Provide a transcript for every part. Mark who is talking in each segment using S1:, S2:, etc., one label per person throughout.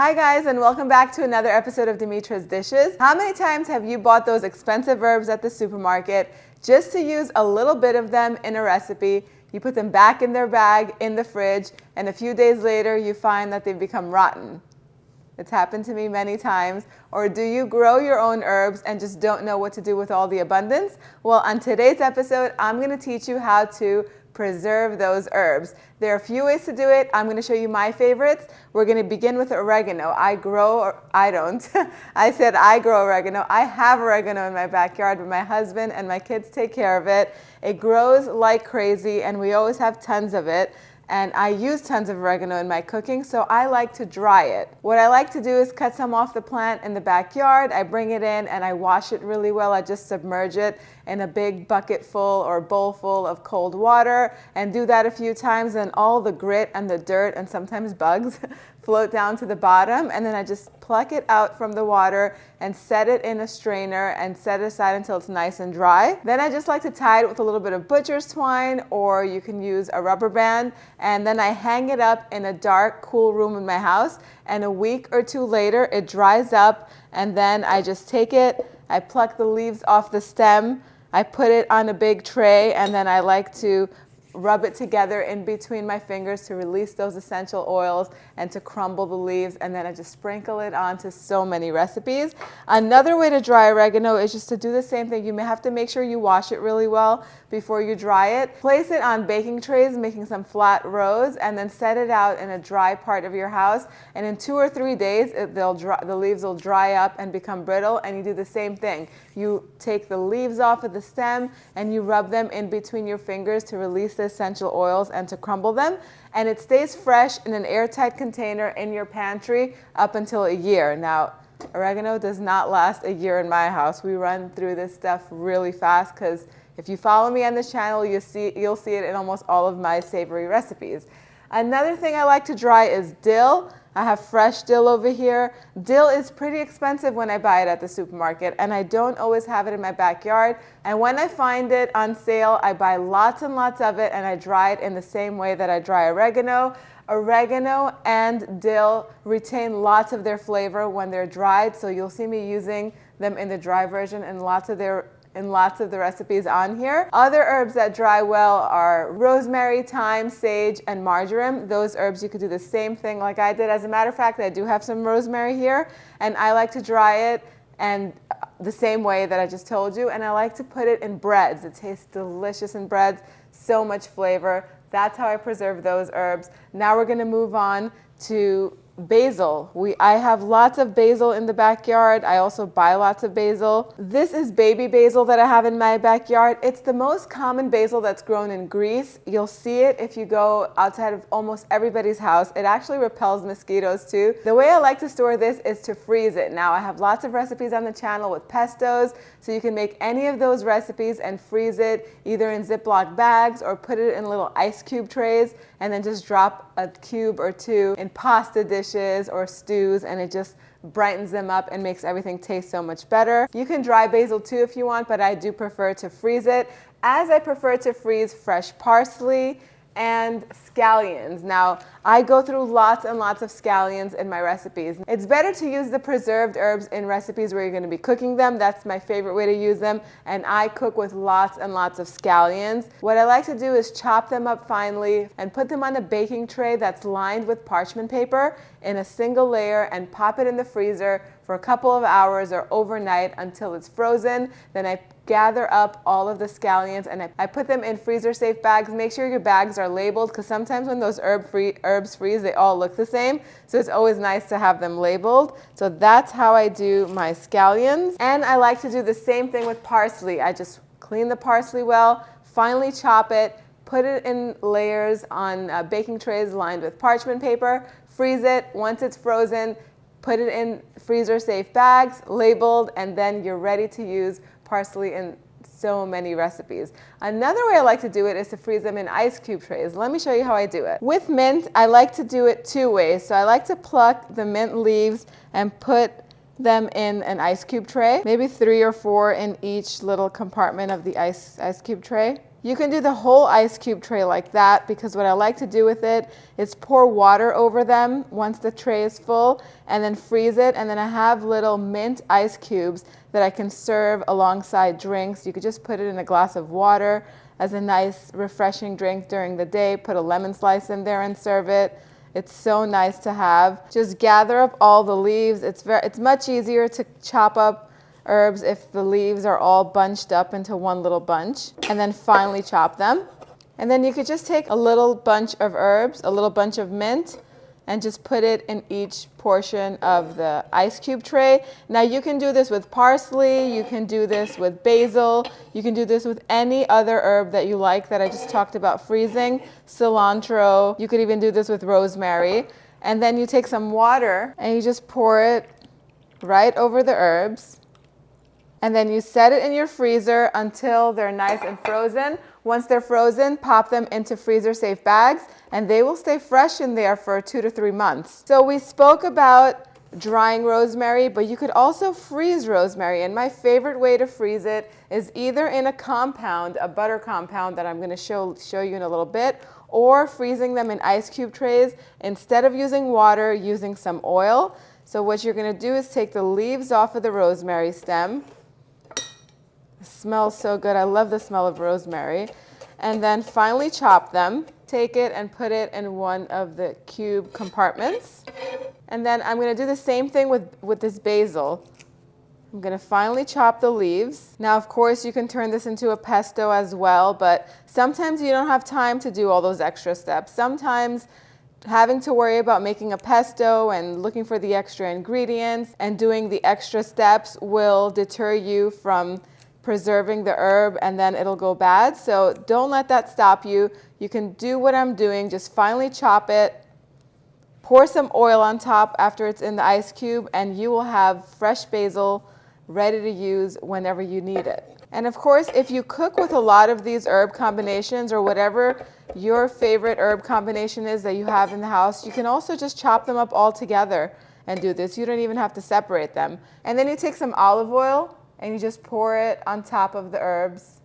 S1: Hi guys, and welcome back to another episode of Demetra's Dishes. How many times have you bought those expensive herbs at the supermarket just to use a little bit of them in a recipe? You put them back in their bag in the fridge, and a few days later you find that they've become rotten. It's happened to me many times. Or do you grow your own herbs and just don't know what to do with all the abundance? Well, on today's episode, I'm going to teach you how to preserve those herbs. There are a few ways to do it. I'm going to show you my favorites. We're going to begin with oregano. I said I grow oregano. I have oregano in my backyard, but my husband and my kids take care of it. It grows like crazy, and we always have tons of it. And I use tons of oregano in my cooking, so I like to dry it. What I like to do is cut some off the plant in the backyard. I bring it in and I wash it really well. I just submerge it in a big bucket full or bowl full of cold water and do that a few times, and all the grit and the dirt and sometimes bugs float down to the bottom, and then I just pluck it out from the water and set it in a strainer and set it aside until it's nice and dry. Then I just like to tie it with a little bit of butcher's twine, or you can use a rubber band, and then I hang it up in a dark, cool room in my house, and a week or two later it dries up, and then I just take it, I pluck the leaves off the stem, I put it on a big tray, and then I like to rub it together in between my fingers to release those essential oils and to crumble the leaves, and then I just sprinkle it onto so many recipes. Another way to dry oregano is just to do the same thing. You may have to make sure you wash it really well before you dry it. Place it on baking trays, making some flat rows, and then set it out in a dry part of your house, and in 2 or 3 days the leaves will dry up and become brittle, and you do the same thing. You take the leaves off of the stem and you rub them in between your fingers to release the essential oils and to crumble them, and it stays fresh in an airtight container in your pantry up until a year. Now, oregano does not last a year in my house. We run through this stuff really fast because if you follow me on this channel, you'll see it in almost all of my savory recipes. Another thing I like to dry is dill. I have fresh dill over here. Dill is pretty expensive when I buy it at the supermarket, and I don't always have it in my backyard. And when I find it on sale, I buy lots and lots of it, and I dry it in the same way that I dry oregano. Oregano and dill retain lots of their flavor when they're dried, so you'll see me using them in the dry version in lots of the recipes on here. Other herbs that dry well are rosemary, thyme, sage, and marjoram. Those herbs you could do the same thing like I did. As a matter of fact, I do have some rosemary here, and I like to dry it and the same way that I just told you, and I like to put it in breads. It tastes delicious in breads, so much flavor. That's how I preserve those herbs. Now we're going to move on to basil. I have lots of basil in the backyard. I also buy lots of basil. This is baby basil that I have in my backyard. It's the most common basil that's grown in Greece. You'll see it if you go outside of almost everybody's house. It actually repels mosquitoes too. The way I like to store this is to freeze it. Now I have lots of recipes on the channel with pestos, so you can make any of those recipes and freeze it either in Ziploc bags or put it in little ice cube trays, and then just drop a cube or two in pasta dishes or stews, and it just brightens them up and makes everything taste so much better. You can dry basil too if you want, but I do prefer to freeze it, as I prefer to freeze fresh parsley and scallions. Now, I go through lots and lots of scallions in my recipes. It's better to use the preserved herbs in recipes where you're going to be cooking them. That's my favorite way to use them, and I cook with lots and lots of scallions. What I like to do is chop them up finely and put them on a baking tray that's lined with parchment paper in a single layer, and pop it in the freezer for a couple of hours or overnight until it's frozen. Then I gather up all of the scallions and I put them in freezer safe bags. Make sure your bags are labeled, because sometimes when those herbs freeze, they all look the same. So it's always nice to have them labeled. So that's how I do my scallions. And I like to do the same thing with parsley. I just clean the parsley well, finely chop it, put it in layers on baking trays lined with parchment paper, freeze it. Once it's frozen, put it in freezer safe bags, labeled, and then you're ready to use parsley in so many recipes. Another way I like to do it is to freeze them in ice cube trays. Let me show you how I do it. With mint, I like to do it 2 ways. So I like to pluck the mint leaves and put them in an ice cube tray, maybe 3 or 4 in each little compartment of the ice cube tray. You can do the whole ice cube tray like that, because what I like to do with it is pour water over them once the tray is full and then freeze it. And then I have little mint ice cubes that I can serve alongside drinks. You could just put it in a glass of water as a nice refreshing drink during the day. Put a lemon slice in there and serve it. It's so nice to have. Just gather up all the leaves. It's much easier to chop up herbs if the leaves are all bunched up into one little bunch, and then finely chop them. And then you could just take a little bunch of herbs, a little bunch of mint, and just put it in each portion of the ice cube tray. Now you can do this with parsley, you can do this with basil, you can do this with any other herb that you like that I just talked about freezing, cilantro, you could even do this with rosemary. And then you take some water and you just pour it right over the herbs. And then you set it in your freezer until they're nice and frozen. Once they're frozen, pop them into freezer-safe bags, and they will stay fresh in there for 2 to 3 months. So we spoke about drying rosemary, but you could also freeze rosemary. And my favorite way to freeze it is either in a compound, a butter compound that I'm going to show you in a little bit, or freezing them in ice cube trays. Instead of using water, using some oil. So what you're going to do is take the leaves off of the rosemary stem. It smells so good. I love the smell of rosemary. And then finely chop them. Take it and put it in one of the cube compartments. And then I'm going to do the same thing with this basil. I'm going to finely chop the leaves. Now, of course, you can turn this into a pesto as well, but sometimes you don't have time to do all those extra steps. Sometimes having to worry about making a pesto and looking for the extra ingredients and doing the extra steps will deter you from preserving the herb, and then it'll go bad. So don't let that stop you. You can do what I'm doing. Just finely chop it, pour some oil on top after it's in the ice cube, and you will have fresh basil ready to use whenever you need it. And of course, if you cook with a lot of these herb combinations or whatever your favorite herb combination is that you have in the house, you can also just chop them up all together and do this. You don't even have to separate them. And then you take some olive oil and you just pour it on top of the herbs.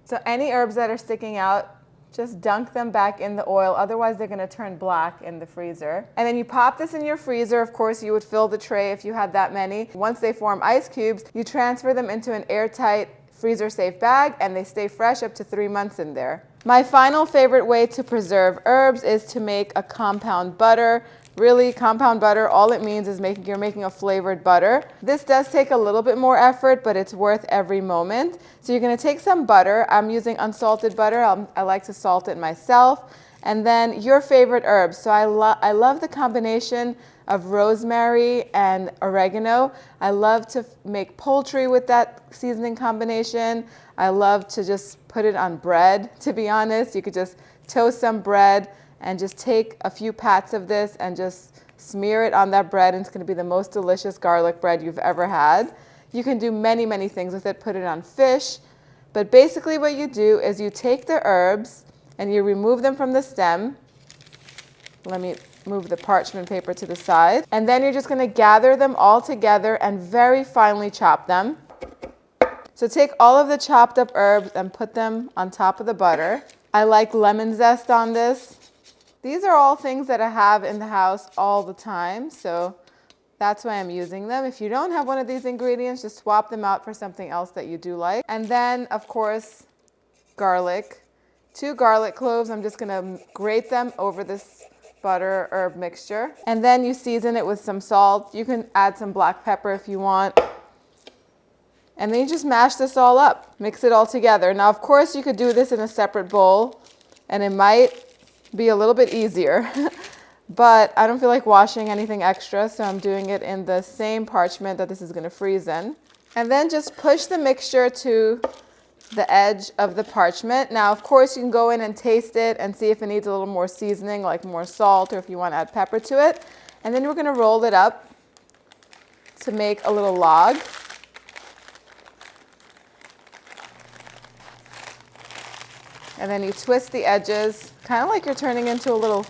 S1: So any herbs that are sticking out, just dunk them back in the oil. Otherwise, they're going to turn black in the freezer. And then you pop this in your freezer. Of course, you would fill the tray if you had that many. Once they form ice cubes, you transfer them into an airtight freezer-safe bag, and they stay fresh up to 3 months in there. My final favorite way to preserve herbs is to make a compound butter. Really, compound butter, all it means is you're making a flavored butter. This does take a little bit more effort, but it's worth every moment. So you're going to take some butter. I'm using unsalted butter. I like to salt it myself. And then your favorite herbs. So I love the combination of rosemary and oregano. I love to make poultry with that seasoning combination. I love to just put it on bread, to be honest. You could just toast some bread and just take a few pats of this and just smear it on that bread, and it's going to be the most delicious garlic bread you've ever had. You can do many, many things with it. Put it on fish. But basically what you do is you take the herbs and you remove them from the stem. Let me move the parchment paper to the side. And then you're just going to gather them all together and very finely chop them. So take all of the chopped up herbs and put them on top of the butter. I like lemon zest on this. These are all things that I have in the house all the time, so that's why I'm using them. If you don't have one of these ingredients, just swap them out for something else that you do like. And then, of course, garlic. 2 garlic cloves. I'm just going to grate them over this butter herb mixture. And then you season it with some salt. You can add some black pepper if you want. And then you just mash this all up. Mix it all together. Now, of course, you could do this in a separate bowl, and it might be a little bit easier. But I don't feel like washing anything extra, so I'm doing it in the same parchment that this is going to freeze in. And then just push the mixture to the edge of the parchment. Now, of course, you can go in and taste it and see if it needs a little more seasoning, like more salt, or if you want to add pepper to it. And then we're going to roll it up to make a little log. And then you twist the edges, kind of like you're turning into a little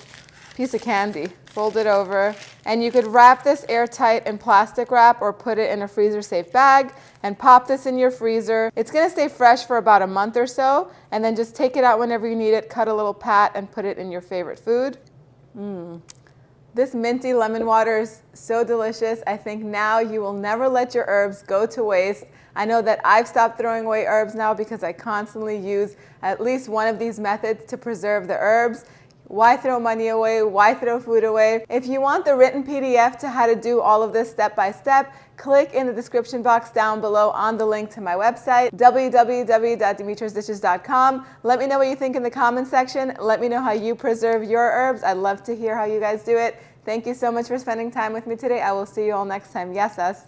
S1: piece of candy. Fold it over, And you could wrap this airtight in plastic wrap or put it in a freezer safe bag and pop this in your freezer. It's gonna stay fresh for about a month or so, and then just take it out whenever you need it, cut a little pat and put it in your favorite food. This minty lemon water is so delicious. I think now you will never let your herbs go to waste. I know that I've stopped throwing away herbs now because I constantly use at least one of these methods to preserve the herbs. Why throw money away? Why throw food away? If you want the written PDF to how to do all of this step by step, click in the description box down below on the link to my website, www.dimitrasdishes.com. Let me know what you think in the comment section. Let me know how you preserve your herbs. I'd love to hear how you guys do it. Thank you so much for spending time with me today. I will see you all next time. Yes, us.